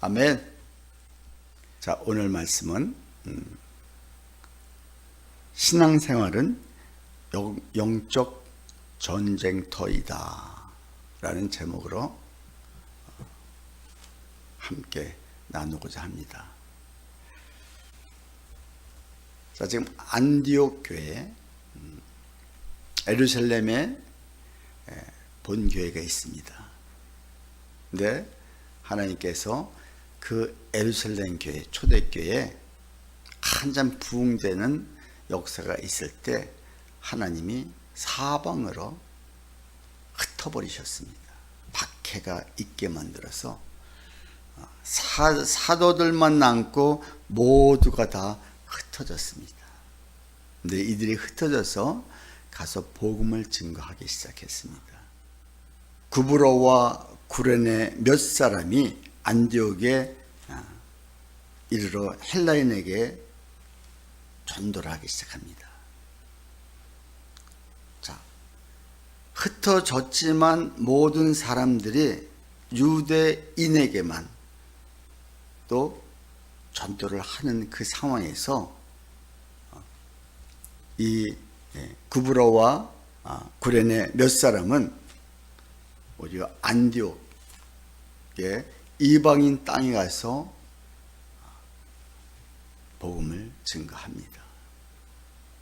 아멘. 자, 오늘 말씀은 신앙생활은 영적 전쟁터이다 라는 제목으로 함께 나누고자 합니다. 자, 지금 안디옥 교회, 예루살렘에 본교회가 있습니다. 근데 하나님께서 그 예루살렘 교회, 초대교회에 한참 부흥되는 역사가 있을 때 하나님이 사방으로 흩어버리셨습니다. 박해가 있게 만들어서 사도들만 남고 모두가 다 흩어졌습니다. 근데 이들이 흩어져서 가서 복음을 증거하기 시작했습니다. 구브로와 구레네 몇 사람이 안디옥에 이르러 헬라인에게 전도를 하기 시작합니다. 자, 흩어졌지만 모든 사람들이 유대인에게만 또 전도를 하는 그 상황에서 이 구브로와 구레네 몇 사람은 오히려 안디옥에 이방인 땅에 가서 복음을 증거합니다.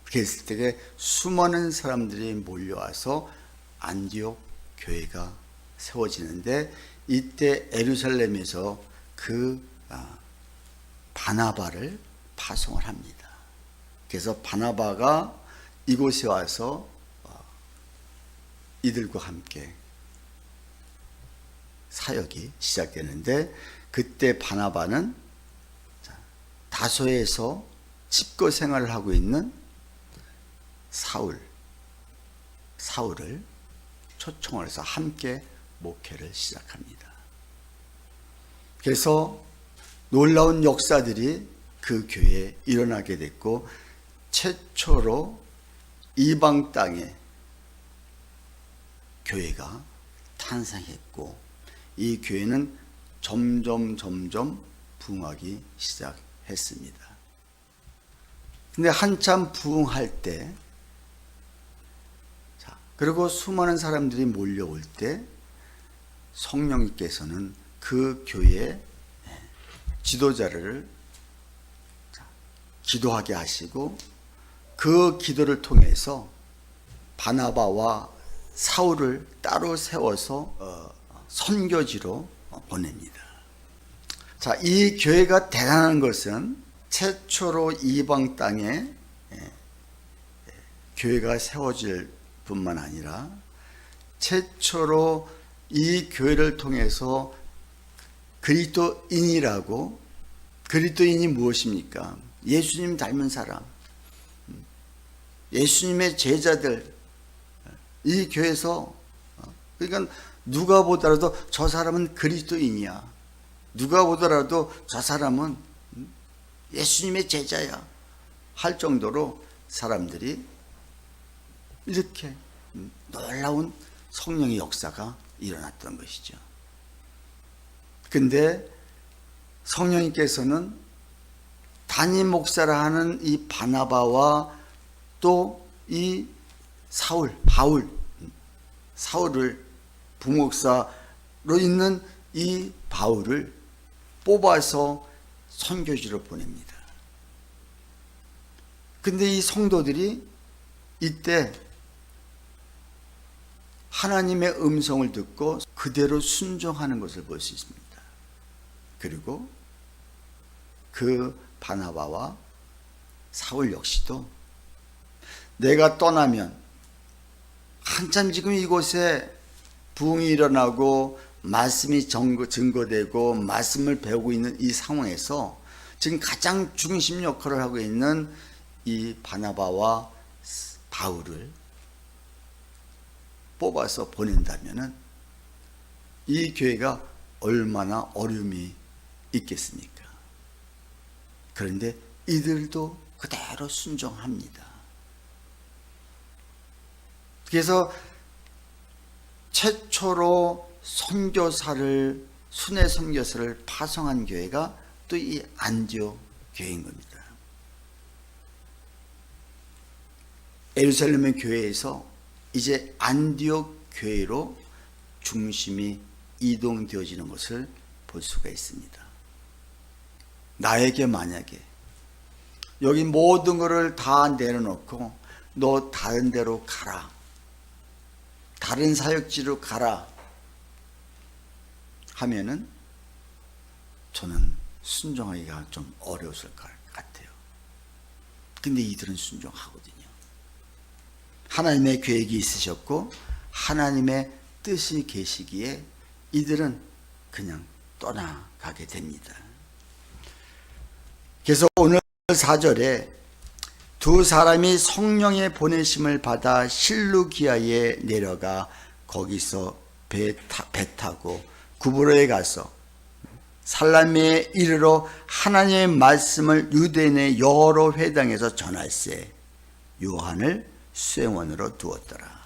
그랬을 때 수많은 사람들이 몰려와서 안디옥 교회가 세워지는데, 이때 예루살렘에서 그 바나바를 파송을 합니다. 그래서 바나바가 이곳에 와서 이들과 함께 사역이 시작되는데, 그때 바나바는 다소에서 집거 생활을 하고 있는 사울을 초청을 해서 함께 목회를 시작합니다. 그래서 놀라운 역사들이 그 교회에 일어나게 됐고, 최초로 이방 땅에 교회가 탄생했고, 이 교회는 점점 부흥하기 시작했습니다. 근데 한참 부흥할 때, 그리고 수많은 사람들이 몰려올 때 성령님께서는 그 교회의 지도자를 기도하게 하시고, 그 기도를 통해서 바나바와 사울을 따로 세워서 선교지로 보냅니다. 자, 이 교회가 대단한 것은 최초로 이방 땅에 교회가 세워질 뿐만 아니라 최초로 이 교회를 통해서 그리스도인이 무엇입니까? 예수님 닮은 사람, 예수님의 제자들, 이 교회에서, 그러니까 누가 보더라도 저 사람은 그리스도인이야, 누가 보더라도 저 사람은 예수님의 제자야 할 정도로 사람들이 이렇게 놀라운 성령의 역사가 일어났던 것이죠. 근데 성령님께서는 담임 목사라 하는 이 바나바와 또 이 사울을 부목사로 있는 이 바울을 뽑아서 선교지로 보냅니다. 근데 이 성도들이 이때 하나님의 음성을 듣고 그대로 순종하는 것을 볼 수 있습니다. 그리고 그 바나바와 사울 역시도 내가 떠나면, 한참 지금 이곳에 부흥이 일어나고 말씀이 증거되고 말씀을 배우고 있는 이 상황에서 지금 가장 중심 역할을 하고 있는 이 바나바와 바울을 뽑아서 보낸다면은 이 교회가 얼마나 어려움이 있겠습니까? 그런데 이들도 그대로 순종합니다. 그래서 최초로 선교사를 순회 선교사를 파송한 교회가 또 이 안디옥 교회인 겁니다. 예루살렘의 교회에서 이제 안디옥 교회로 중심이 이동되어지는 것을 볼 수가 있습니다. 나에게 만약에 여기 모든 것을 다 내려놓고 너 다른 데로 가라, 다른 사역지로 가라 하면은 저는 순종하기가 좀 어려웠을 것 같아요. 근데 이들은 순종하거든요. 하나님의 계획이 있으셨고 하나님의 뜻이 계시기에 이들은 그냥 떠나가게 됩니다. 그래서 오늘 4절에 두 사람이 성령의 보내심을 받아 실루기아에 내려가 거기서 배 타고 구브로에 가서 살라미에 이르러 하나님의 말씀을 유대인의 여러 회당에서 전할세 요한을 수행원으로 두었더라.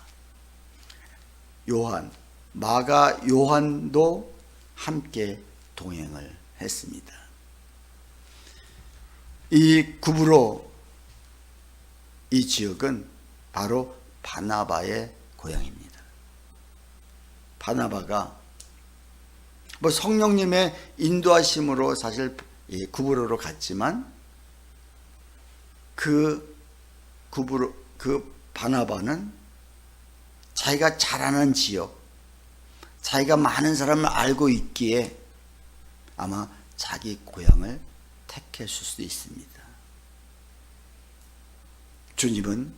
요한, 마가 요한도 함께 동행을 했습니다. 이 구브로, 이 지역은 바로 바나바의 고향입니다. 바나바가 성령님의 인도하심으로 사실 구브로로 갔지만 그 바나바는 자기가 잘 아는 지역, 자기가 많은 사람을 알고 있기에 아마 자기 고향을 택했을 수도 있습니다. 주님은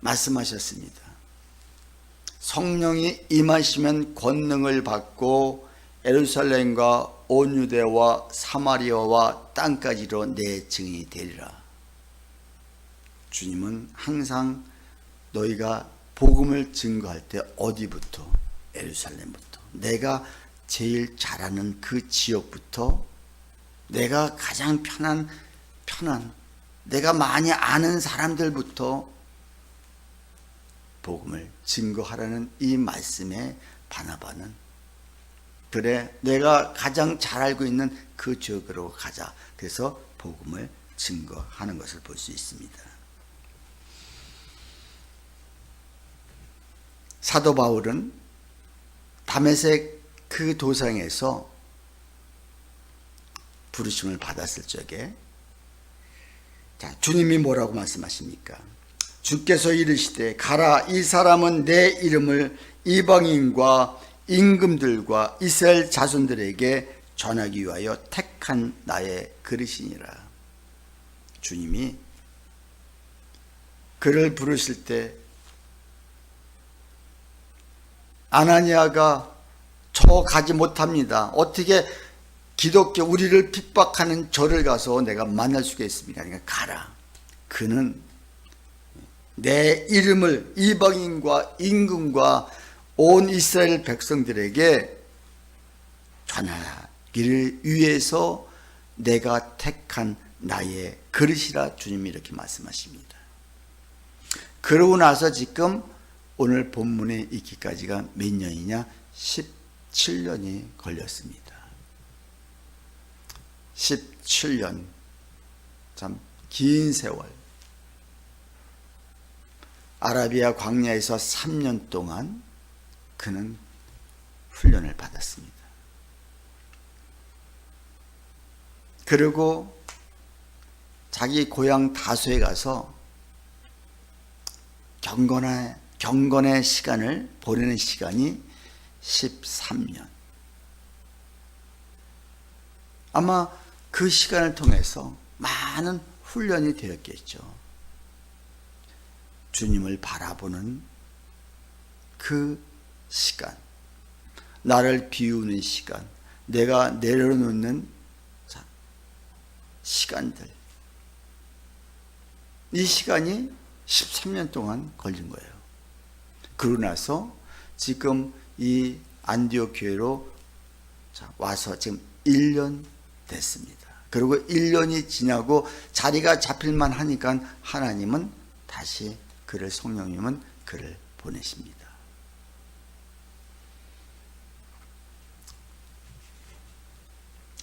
말씀하셨습니다. 성령이 임하시면 권능을 받고 예루살렘과 온 유대와 사마리아와 땅까지로 내 증인이 되리라. 주님은 항상 너희가 복음을 증거할 때 어디부터? 예루살렘부터. 내가 제일 잘하는 그 지역부터, 내가 가장 편한 내가 많이 아는 사람들부터 복음을 증거하라는 이 말씀에 바나바는 그래, 내가 가장 잘 알고 있는 그 지역으로 가자. 그래서 복음을 증거하는 것을 볼 수 있습니다. 사도 바울은 다메섹 그 도상에서 부르심을 받았을 적에 주님이 뭐라고 말씀하십니까? 주께서 이르시되 가라, 이 사람은 내 이름을 이방인과 임금들과 이스라엘 자손들에게 전하기 위하여 택한 나의 그릇이니라. 주님이 그를 부르실 때 아나니아가 저 가지 못합니다. 어떻게 기독교 우리를 핍박하는 저를 가서 내가 만날 수가 있습니까? 그러니까 가라. 그는 내 이름을 이방인과 임금과 온 이스라엘 백성들에게 전하기를 위해서 내가 택한 나의 그릇이라 주님이 이렇게 말씀하십니다. 그러고 나서 지금 오늘 본문에 있기까지가 몇 년이냐? 17년이 걸렸습니다. 17년, 참 긴 세월. 아라비아 광야에서 3년 동안 그는 훈련을 받았습니다. 그리고 자기 고향 다소에 가서 경건의 시간을 보내는 시간이 13년. 아마 그 시간을 통해서 많은 훈련이 되었겠죠. 주님을 바라보는 그 시간, 나를 비우는 시간, 내가 내려놓는 시간들, 이 시간이 13년 동안 걸린 거예요. 그러고 나서 지금 이 안디옥 교회로 와서 지금 1년 됐습니다. 그리고 1년이 지나고 자리가 잡힐만 하니까 하나님은 다시 성령님은 그를 보내십니다.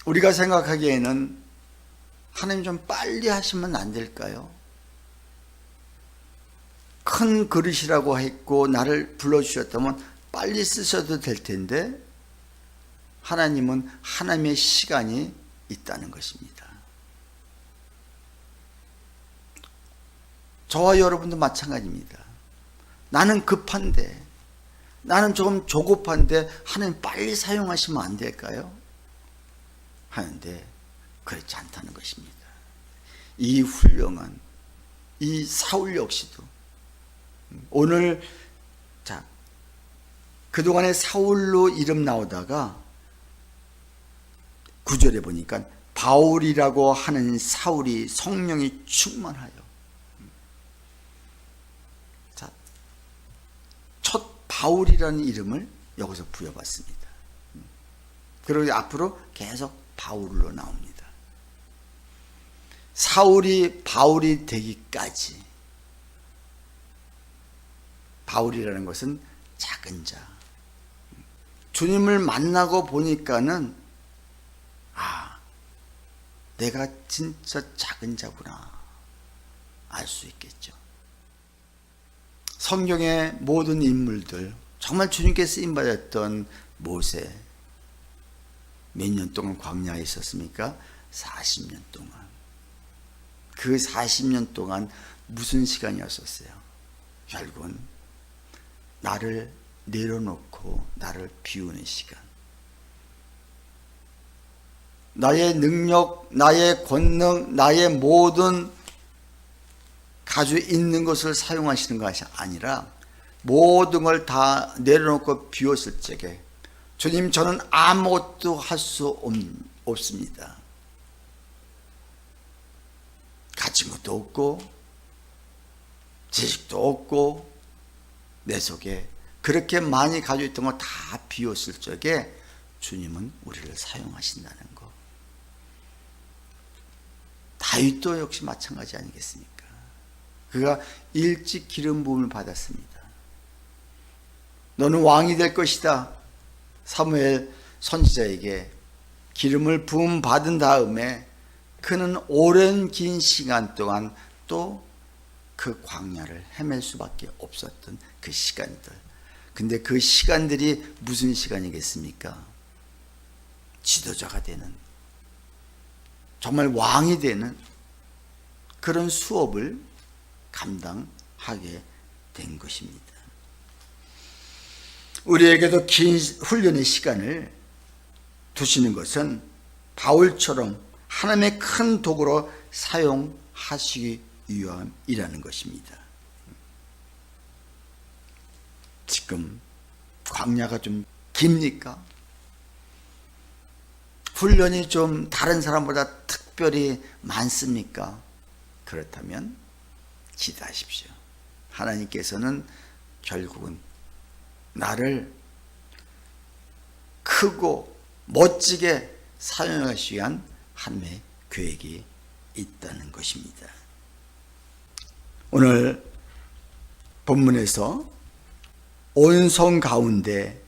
우리가 생각하기에는 하나님 좀 빨리 하시면 안 될까요? 큰 그릇이라고 했고 나를 불러주셨다면 빨리 쓰셔도 될 텐데, 하나님은 하나님의 시간이 있다는 것입니다. 저와 여러분도 마찬가지입니다. 나는 급한데, 나는 조금 조급한데 하나님 빨리 사용하시면 안 될까요? 하는데 그렇지 않다는 것입니다. 이 훌륭한 이 사울 역시도 오늘 그동안에 사울로 이름 나오다가 9절에 보니까 바울이라고 하는 사울이 성령이 충만하여, 첫 바울이라는 이름을 여기서 부여받습니다. 그리고 앞으로 계속 바울로 나옵니다. 사울이 바울이 되기까지, 바울이라는 것은 작은 자, 주님을 만나고 보니까는 내가 진짜 작은 자구나 알 수 있겠죠. 성경의 모든 인물들, 정말 주님께 쓰임받았던 모세, 몇 년 동안 광야에 있었습니까? 40년 동안. 그 40년 동안 무슨 시간이었었어요? 결국은 나를 내려놓고 나를 비우는 시간. 나의 능력, 나의 권능, 나의 모든 가지고 있는 것을 사용하시는 것이 아니라 모든 걸 다 내려놓고 비웠을 적에, 주님, 저는 아무것도 할 수 없습니다. 가진 것도 없고 지식도 없고 내 속에 그렇게 많이 가지고 있던 거 다 비웠을 적에 주님은 우리를 사용하신다는 거. 다윗도 역시 마찬가지 아니겠습니까? 그가 일찍 기름 부음을 받았습니다. 너는 왕이 될 것이다. 사무엘 선지자에게 기름을 부음 받은 다음에 그는 오랜 긴 시간 동안 또 그 광야를 헤맬 수밖에 없었던 그 시간들. 근데 그 시간들이 무슨 시간이겠습니까? 지도자가 되는, 정말 왕이 되는 그런 수업을 감당하게 된 것입니다. 우리에게도 긴 훈련의 시간을 두시는 것은 바울처럼 하나님의 큰 도구로 사용하시기 위함이라는 것입니다. 지금 광야가 좀 깁니까? 훈련이 좀 다른 사람보다 특별히 많습니까? 그렇다면 기대하십시오. 하나님께서는 결국은 나를 크고 멋지게 사용하시기 위한 하나님의 계획이 있다는 것입니다. 오늘 본문에서 온 성 가운데,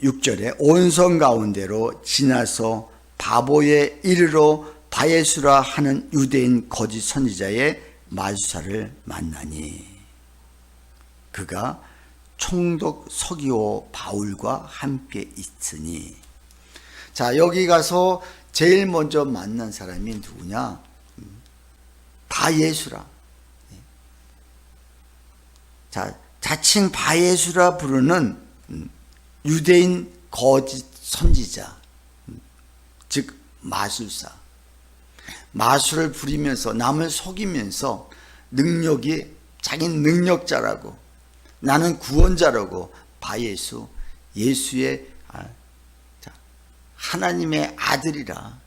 6절에 온 성 가운데로 지나서 바보에 이르러 바예수라 하는 유대인 거짓 선지자의 말수사를 만나니 그가 총독 서기오 바울과 함께 있으니. 자, 여기 가서 제일 먼저 만난 사람이 누구냐? 바예수라. 자, 자칭 바예수라 부르는 유대인 거짓 선지자, 즉 마술사. 마술을 부리면서 남을 속이면서 능력이 자기 능력자라고, 나는 구원자라고, 바예수, 예수의 하나님의 아들이라,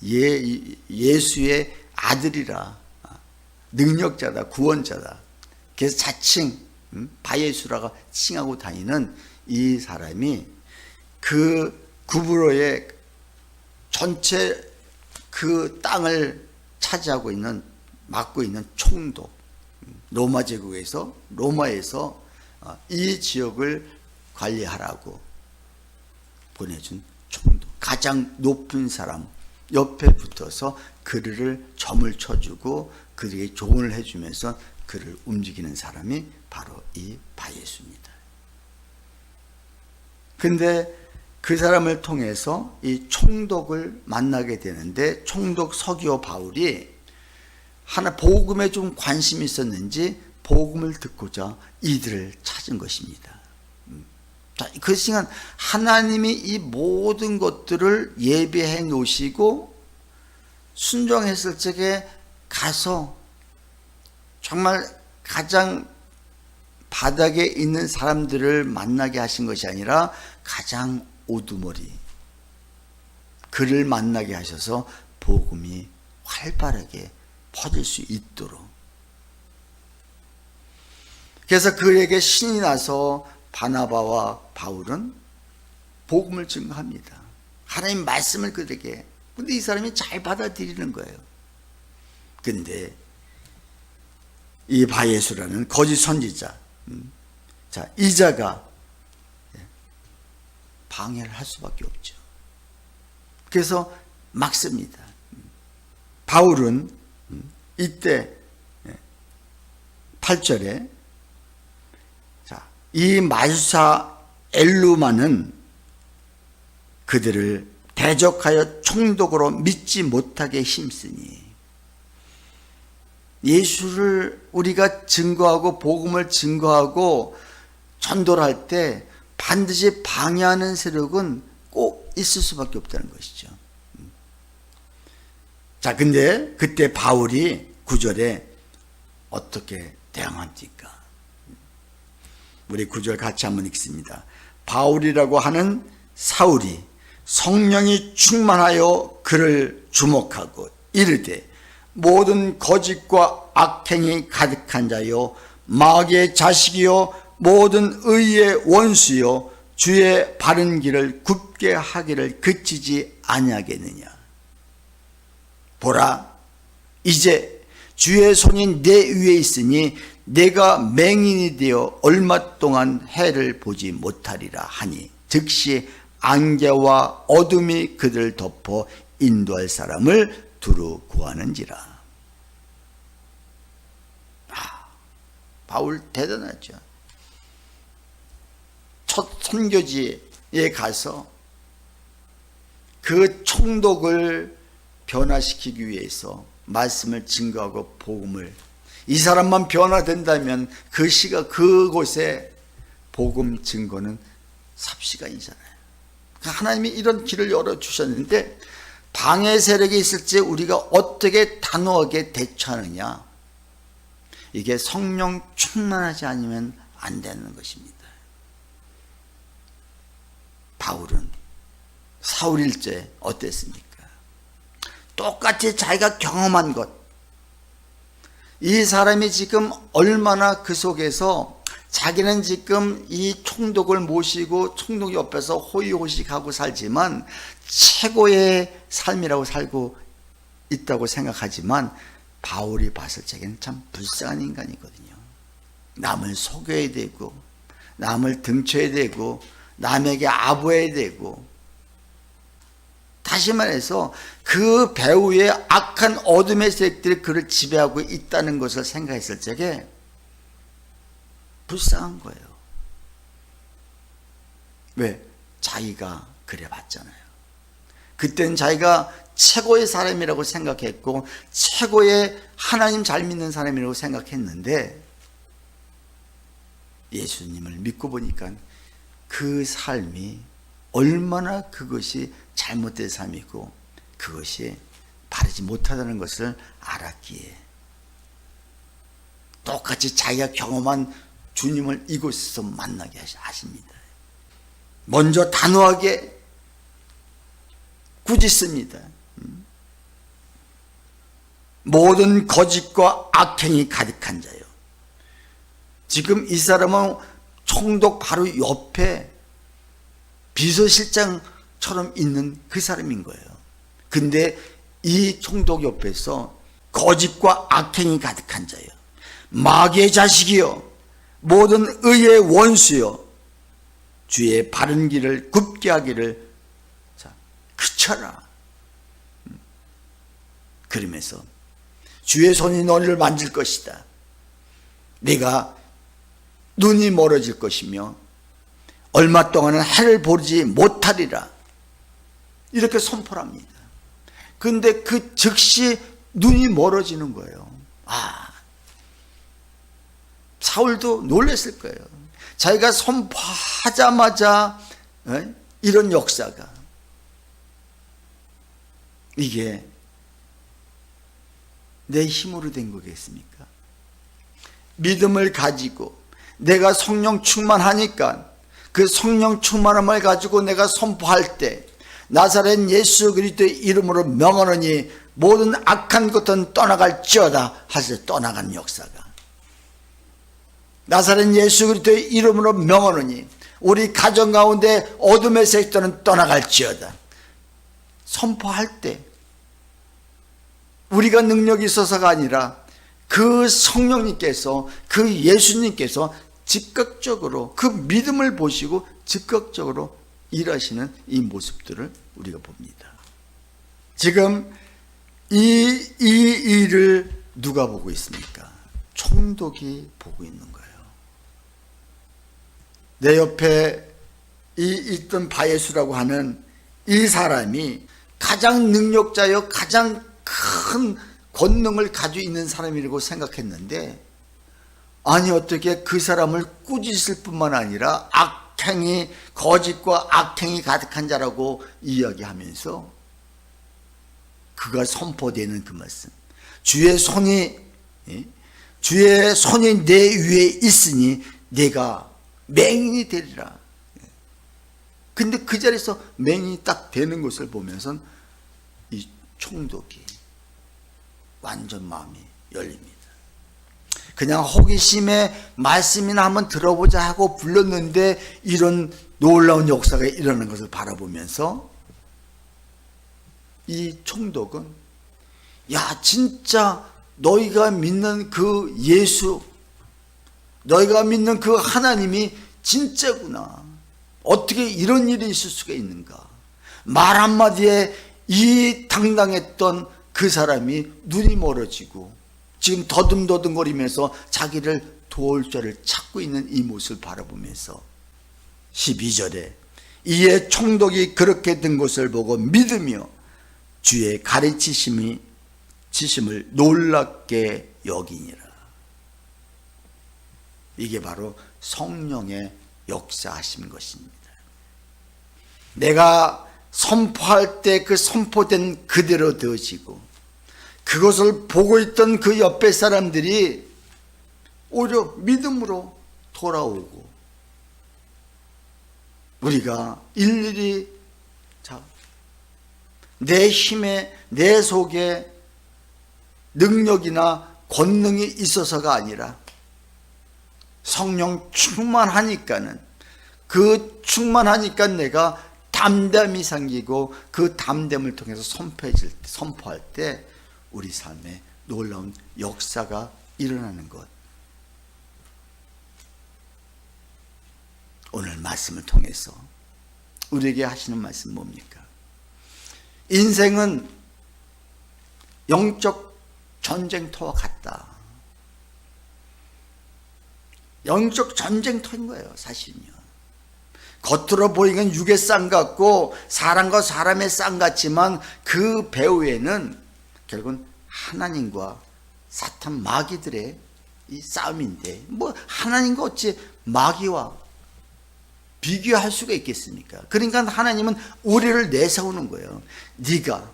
예수의 아들이라, 능력자다, 구원자다. 그래서 자칭 바예수라고 칭하고 다니는 이 사람이 그 구브로의 전체 그 땅을 차지하고 있는, 맡고 있는 총독, 로마 제국에서, 로마에서 이 지역을 관리하라고 보내준 총독, 가장 높은 사람 옆에 붙어서 그를 점을 쳐주고 그에게 조언을 해주면서 그를 움직이는 사람이 바로 이 바예수입니다. 근데 그 사람을 통해서 이 총독을 만나게 되는데, 총독 서기오 바울이 하나 복음에 좀 관심이 있었는지 복음을 듣고자 이들을 찾은 것입니다. 자, 그 시간 하나님이 이 모든 것들을 예비해 놓으시고 순종했을 적에 가서 정말 가장 바닥에 있는 사람들을 만나게 하신 것이 아니라 가장 우두머리 그를 만나게 하셔서 복음이 활발하게 퍼질 수 있도록. 그래서 그에게 신이 나서 바나바와 바울은 복음을 증거합니다. 하나님 말씀을 그들에게. 근데 이 사람이 잘 받아들이는 거예요. 근데 이 바예수라는 거짓 선지자, 자, 이자가 방해를 할 수밖에 없죠. 그래서 막습니다. 바울은 이때 8절에 이 마술사 엘루마는 그들을 대적하여 총독으로 믿지 못하게 힘쓰니, 예수를 우리가 증거하고 복음을 증거하고 전도를 할 때 반드시 방해하는 세력은 꼭 있을 수밖에 없다는 것이죠. 자, 근데 그때 바울이 9절에 어떻게 대항합니까? 우리 9절 같이 한번 읽습니다. 바울이라고 하는 사울이 성령이 충만하여 그를 주목하고 이르되, 모든 거짓과 악행이 가득한 자요, 마귀의 자식이요, 모든 의의 원수요, 주의 바른 길을 굽게 하기를 그치지 아니하겠느냐. 보라, 이제 주의 손이 내 위에 있으니 내가 맹인이 되어 얼마 동안 해를 보지 못하리라 하니, 즉시 안개와 어둠이 그들을 덮어 인도할 사람을 두루 구하는지라. 바울 대단하죠. 첫 선교지에 가서 그 총독을 변화시키기 위해서 말씀을 증거하고 복음을, 이 사람만 변화된다면 그곳에 복음 증거는 삽시간이잖아요. 하나님이 이런 길을 열어주셨는데 방해 세력이 있을 때 우리가 어떻게 단호하게 대처하느냐, 이게 성령 충만하지 않으면 안 되는 것입니다. 바울은 사울일 때 어땠습니까? 똑같이 자기가 경험한 것, 이 사람이 지금 얼마나 그 속에서 자기는 지금 이 총독을 모시고 총독 옆에서 호의호식하고 살지만 최고의 삶이라고 살고 있다고 생각하지만, 바울이 봤을 적에는 참 불쌍한 인간이거든요. 남을 속여야 되고, 남을 등쳐야 되고, 남에게 아부해야 되고, 다시 말해서 그 배후에 악한 어둠의 세력들이 그를 지배하고 있다는 것을 생각했을 적에 불쌍한 거예요. 왜? 자기가 그래 봤잖아요. 그때는 자기가 최고의 사람이라고 생각했고 최고의 하나님 잘 믿는 사람이라고 생각했는데, 예수님을 믿고 보니까 그 삶이 얼마나 그것이 잘못된 삶이고 그것이 바르지 못하다는 것을 알았기에 똑같이 자기가 경험한 주님을 이곳에서 만나게 하십니다. 먼저 단호하게 꾸짖습니다. 모든 거짓과 악행이 가득한 자요. 지금 이 사람은 총독 바로 옆에 비서실장처럼 있는 그 사람인 거예요. 근데 이 총독 옆에서 거짓과 악행이 가득한 자요, 마귀의 자식이요, 모든 의의 원수요, 주의 바른 길을 굽게 하기를 그쳐라. 그러면서 주의 손이 너를 만질 것이다. 네가 눈이 멀어질 것이며 얼마 동안은 해를 보지 못하리라. 이렇게 선포를 합니다. 그런데 그 즉시 눈이 멀어지는 거예요. 사울도 놀랐을 거예요. 자기가 선포하자마자 이런 역사가, 이게 내 힘으로 된 거겠습니까? 믿음을 가지고 내가 성령 충만하니까 그 성령 충만함을 가지고 내가 선포할 때 나사렛 예수 그리스도의 이름으로 명하노니 모든 악한 것은 떠나갈지어다 하셔서 떠나간 역사가, 나사렛 예수 그리스도의 이름으로 명하노니 우리 가정 가운데 어둠의 색도는 떠나갈지어다 선포할 때 우리가 능력이 있어서가 아니라 그 성령님께서, 그 예수님께서 즉각적으로 그 믿음을 보시고 즉각적으로 일하시는 이 모습들을 우리가 봅니다. 지금 이 일을 누가 보고 있습니까? 총독이 보고 있는 거예요. 내 옆에 있던 바예수라고 하는 이 사람이 가장 능력자여 가장 큰 권능을 가지고 있는 사람이라고 생각했는데, 아니 어떻게 그 사람을 꾸짖을 뿐만 아니라 악행이, 거짓과 악행이 가득한 자라고 이야기하면서 그가 선포되는 그 말씀, 주의 손이 내 위에 있으니 내가 맹인이 되리라. 근데 그 자리에서 맹인이 딱 되는 것을 보면서 이 총독이 완전 마음이 열립니다. 그냥 호기심에 말씀이나 한번 들어보자 하고 불렀는데 이런 놀라운 역사가 일어나는 것을 바라보면서 이 총독은, 야 진짜 너희가 믿는 그 예수, 너희가 믿는 그 하나님이 진짜구나. 어떻게 이런 일이 있을 수가 있는가. 말 한마디에 이 당당했던 그 사람이 눈이 멀어지고 지금 더듬더듬거리면서 자기를 도울 자를 찾고 있는 이 모습을 바라보면서 12절에 이에 총독이 그렇게 된 것을 보고 믿으며 주의 가르치심을 놀랍게 여기니라. 이게 바로 성령의 역사하신 것입니다. 내가 선포할 때 그 선포된 그대로 되어지고 그것을 보고 있던 그 옆에 사람들이 오히려 믿음으로 돌아오고, 우리가 일일이 내 힘에 내 속에 능력이나 권능이 있어서가 아니라 성령 충만하니까는, 그 충만하니까 내가 담담이 생기고 그 담담을 통해서 선포할 때 우리 삶에 놀라운 역사가 일어나는 것. 오늘 말씀을 통해서 우리에게 하시는 말씀 뭡니까? 인생은 영적 전쟁터와 같다. 영적 전쟁터인 거예요, 사실은요. 겉으로 보이는 육의 쌍 같고 사람과 사람의 쌍 같지만 그 배후에는 결국은 하나님과 사탄 마귀들의 이 싸움인데, 뭐 하나님과 어찌 마귀와 비교할 수가 있겠습니까? 그러니까 하나님은 우리를 내세우는 거예요. 네가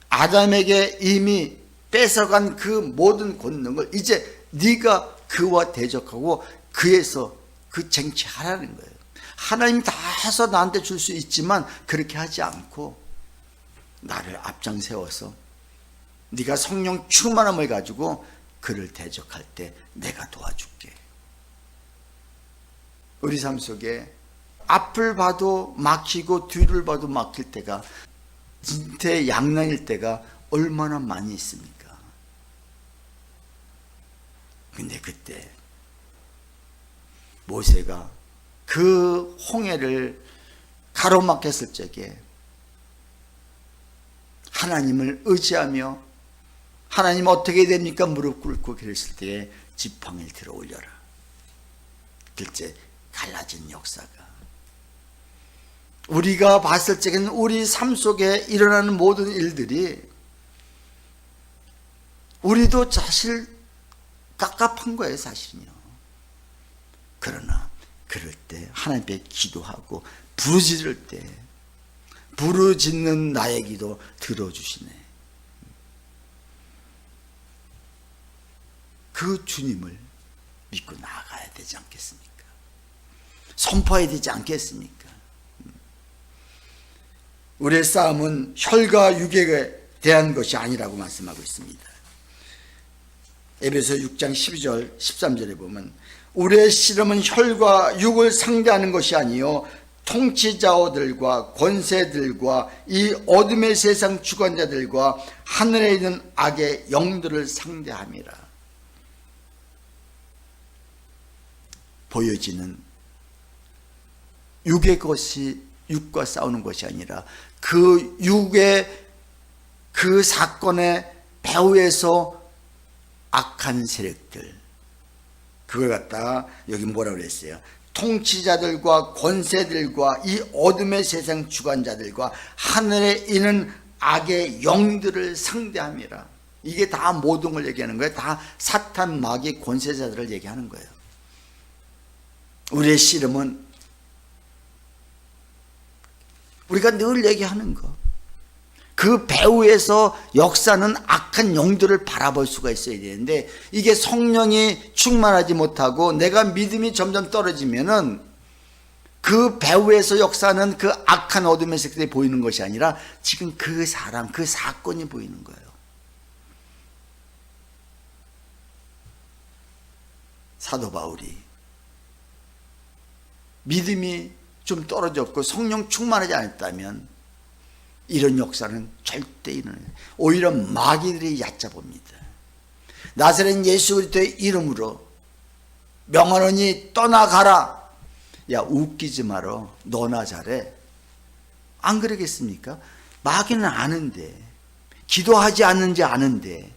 아담에게 이미 뺏어간 그 모든 권능을 이제 네가 그와 대적하고 그에서 그 쟁취하라는 거예요. 하나님이 다 해서 나한테 줄 수 있지만 그렇게 하지 않고 나를 앞장 세워서 네가 성령 충만함을 가지고 그를 대적할 때 내가 도와줄게. 우리 삶 속에 앞을 봐도 막히고 뒤를 봐도 막힐 때가, 진퇴양난일 때가 얼마나 많이 있습니까? 근데 그때 모세가 그 홍해를 가로막혔을 적에 하나님을 의지하며 하나님 어떻게 됩니까? 무릎 꿇고 그랬을 때에 지팡이를 들어 올려라. 글쎄 갈라진 역사가 우리가 봤을 적에는 우리 삶 속에 일어나는 모든 일들이 우리도 사실 깝깝한 거예요, 사실은요. 그러나 그럴 때 하나님께 기도하고 부르짖을 때 부르짖는 나의 기도 들어주시네. 그 주님을 믿고 나아가야 되지 않겠습니까? 선포해야 되지 않겠습니까? 우리의 싸움은 혈과 육에 대한 것이 아니라고 말씀하고 있습니다. 에베소 6장 12절 13절에 보면 우리의 씨름은 혈과 육을 상대하는 것이 아니요 통치자들과 권세들과 이 어둠의 세상 주관자들과 하늘에 있는 악의 영들을 상대함이라. 보여지는 육의 것이 육과 싸우는 것이 아니라 그 육의 그 사건의 배후에서 악한 세력들, 그걸 갖다가 여기 뭐라고 그랬어요? 통치자들과 권세들과 이 어둠의 세상 주관자들과 하늘에 있는 악의 영들을 상대함이라. 이게 다 모든 걸 얘기하는 거예요. 다 사탄 마귀 권세자들을 얘기하는 거예요. 우리의 씨름은 우리가 늘 얘기하는 거, 그 배후에서 역사는 악한 영들을 바라볼 수가 있어야 되는데 이게 성령이 충만하지 못하고 내가 믿음이 점점 떨어지면은 그 배후에서 역사는 그 악한 어둠의 색들이 보이는 것이 아니라 지금 그 사람, 그 사건이 보이는 거예요. 사도 바울이 믿음이 좀 떨어졌고 성령 충만하지 않았다면 이런 역사는 절대 일어나요. 오히려 마귀들이 얕잡습니다. 나사렛 예수 그리스도의 이름으로 명하노니 떠나가라. 야, 웃기지 마라. 너나 잘해. 안 그러겠습니까? 마귀는 아는데, 기도하지 않는지 아는데,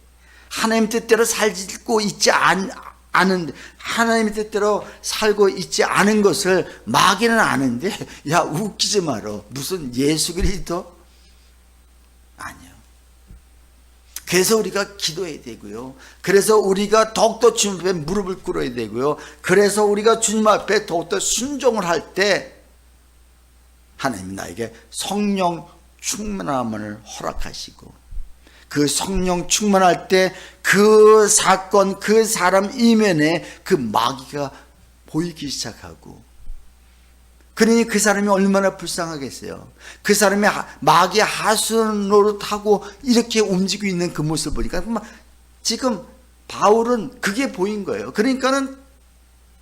하나님 뜻대로 살고 있지 않은데, 하나님의 뜻대로 살고 있지 않은 것을 마귀는 아는데, 야, 웃기지 마라. 무슨 예수 그리스도? 아니요. 그래서 우리가 기도해야 되고요. 그래서 우리가 더욱더 주님 앞에 무릎을 꿇어야 되고요. 그래서 우리가 주님 앞에 더욱더 순종을 할 때 하나님이 나에게 성령 충만함을 허락하시고 그 성령 충만할 때 그 사건, 그 사람 이면에 그 마귀가 보이기 시작하고, 그러니 그 사람이 얼마나 불쌍하겠어요. 그 사람이 마귀 하수인 노릇하고 이렇게 움직이고 있는 그 모습을 보니까 지금 바울은 그게 보인 거예요. 그러니까는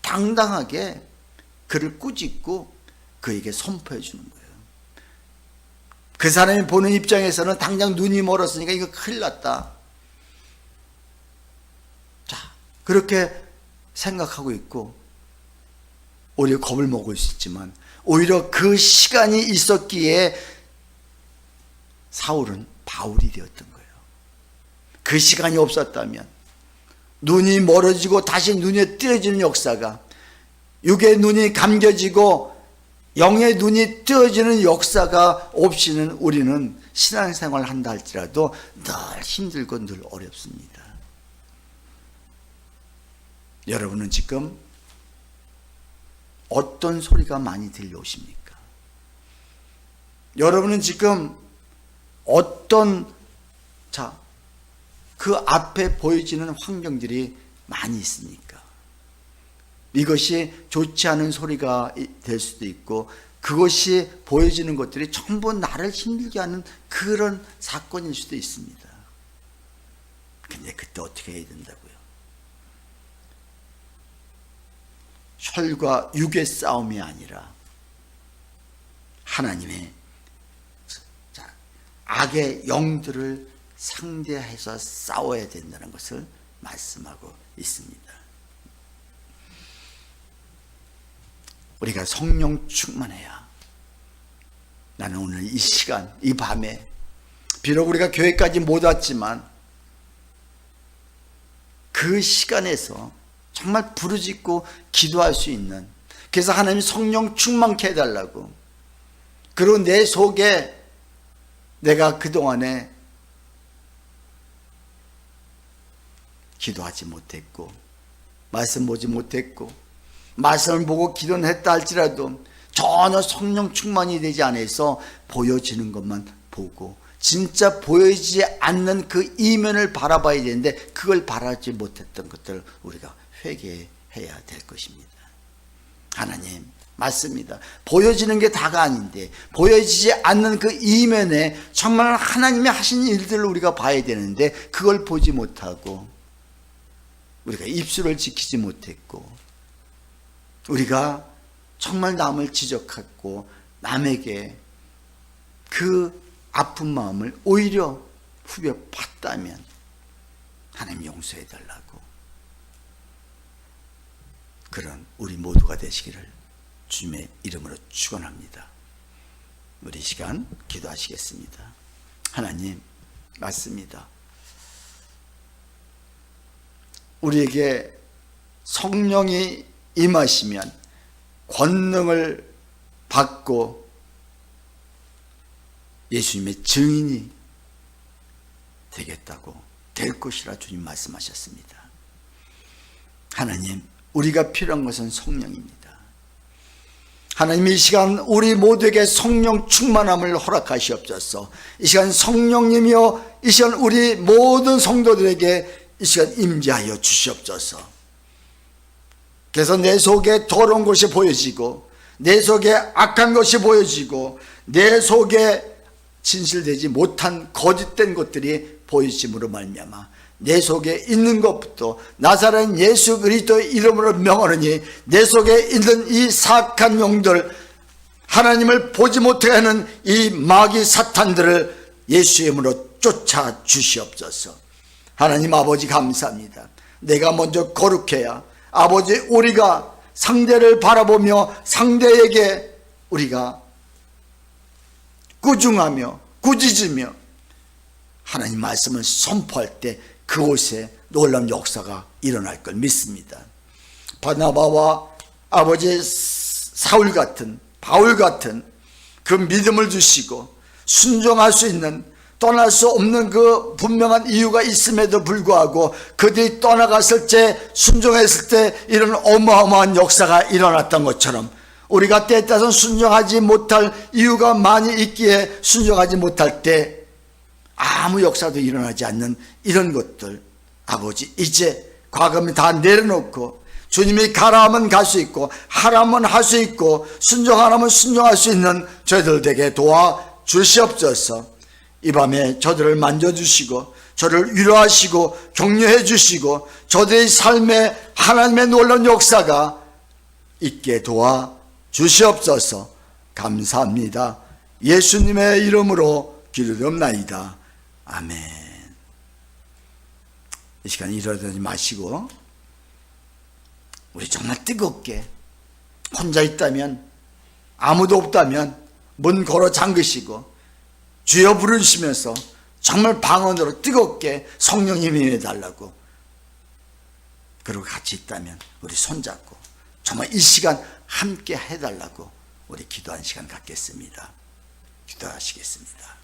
당당하게 그를 꾸짖고 그에게 선포해 주는 거예요. 그 사람이 보는 입장에서는 당장 눈이 멀었으니까 이거 큰일 났다. 자, 그렇게 생각하고 있고 오히려 겁을 먹을 수 있지만 오히려 그 시간이 있었기에 사울은 바울이 되었던 거예요. 그 시간이 없었다면 눈이 멀어지고 다시 눈이 뜨여지는 역사가, 육의 눈이 감겨지고 영의 눈이 뜨여지는 역사가 없이는 우리는 신앙생활을 한다 할지라도 늘 힘들고 늘 어렵습니다. 여러분은 지금 어떤 소리가 많이 들려오십니까? 여러분은 지금 어떤, 그 앞에 보여지는 환경들이 많이 있습니까? 이것이 좋지 않은 소리가 될 수도 있고 그것이 보여지는 것들이 전부 나를 힘들게 하는 그런 사건일 수도 있습니다. 근데 그때 어떻게 해야 된다고요? 혈과 육의 싸움이 아니라 하나님의 악의 영들을 상대해서 싸워야 된다는 것을 말씀하고 있습니다. 우리가 성령 충만해야 나는 오늘 이 시간, 이 밤에 비록 우리가 교회까지 못 왔지만 그 시간에서 정말 부르짖고 기도할 수 있는, 그래서 하나님 성령 충만케 해달라고, 그리고 내 속에 내가 그동안에 기도하지 못했고 말씀 보지 못했고 말씀을 보고 기도는 했다 할지라도 전혀 성령 충만이 되지 않아서 보여지는 것만 보고 진짜 보여지지 않는 그 이면을 바라봐야 되는데 그걸 바라지 못했던 것들을 우리가 회개해야 될 것입니다. 하나님, 맞습니다. 보여지는 게 다가 아닌데 보여지지 않는 그 이면에 정말 하나님이 하신 일들을 우리가 봐야 되는데 그걸 보지 못하고 우리가 입술을 지키지 못했고 우리가 정말 남을 지적하고 남에게 그 아픈 마음을 오히려 후벼 팠다면 하나님 용서해 달라고, 그런 우리 모두가 되시기를 주님의 이름으로 축원합니다. 우리 시간 기도하시겠습니다. 하나님, 맞습니다. 우리에게 성령이 임하시면 권능을 받고 예수님의 증인이 되겠다고, 될 것이라 주님 말씀하셨습니다. 하나님, 우리가 필요한 것은 성령입니다. 하나님, 이 시간 우리 모두에게 성령 충만함을 허락하시옵소서. 이 시간 성령님이여, 이 시간 우리 모든 성도들에게 이 시간 임재하여 주시옵소서. 그래서 내 속에 더러운 것이 보여지고 내 속에 악한 것이 보여지고 내 속에 진실되지 못한 거짓된 것들이 보이심으로 말미암아 내 속에 있는 것부터 나사렛 예수 그리스도의 이름으로 명하노니 내 속에 있는 이 사악한 영들, 하나님을 보지 못하게 하는 이 마귀 사탄들을 예수의 이름으로 쫓아 주시옵소서. 하나님 아버지, 감사합니다. 내가 먼저 거룩해야 아버지, 우리가 상대를 바라보며 상대에게 우리가 꾸중하며 꾸짖으며 하나님 말씀을 선포할 때 그곳에 놀라운 역사가 일어날 걸 믿습니다. 바나바와 아버지 사울 같은, 바울 같은 그 믿음을 주시고 순종할 수 있는, 떠날 수 없는 그 분명한 이유가 있음에도 불구하고 그들이 떠나갔을 때, 순종했을 때 이런 어마어마한 역사가 일어났던 것처럼 우리가 때에 따라서 순종하지 못할 이유가 많이 있기에 순종하지 못할 때 아무 역사도 일어나지 않는 이런 것들, 아버지, 이제 과거는 다 내려놓고 주님이 가라 하면 갈 수 있고 하라 하면 할 수 있고 순종하라면 순종할 수 있는 저희들에게 도와주시옵소서. 이 밤에 저들을 만져주시고 저를 위로하시고 격려해 주시고 저들의 삶에 하나님의 놀라운 역사가 있게 도와주시옵소서. 감사합니다. 예수님의 이름으로 기도드립나이다. 아멘. 이 시간 일어나지 마시고 우리 정말 뜨겁게, 혼자 있다면, 아무도 없다면 문 걸어 잠그시고 주여 부르시면서 정말 방언으로 뜨겁게 성령님이 임해달라고, 그리고 같이 있다면 우리 손잡고 정말 이 시간 함께 해달라고 우리 기도하는 시간 갖겠습니다. 기도하시겠습니다.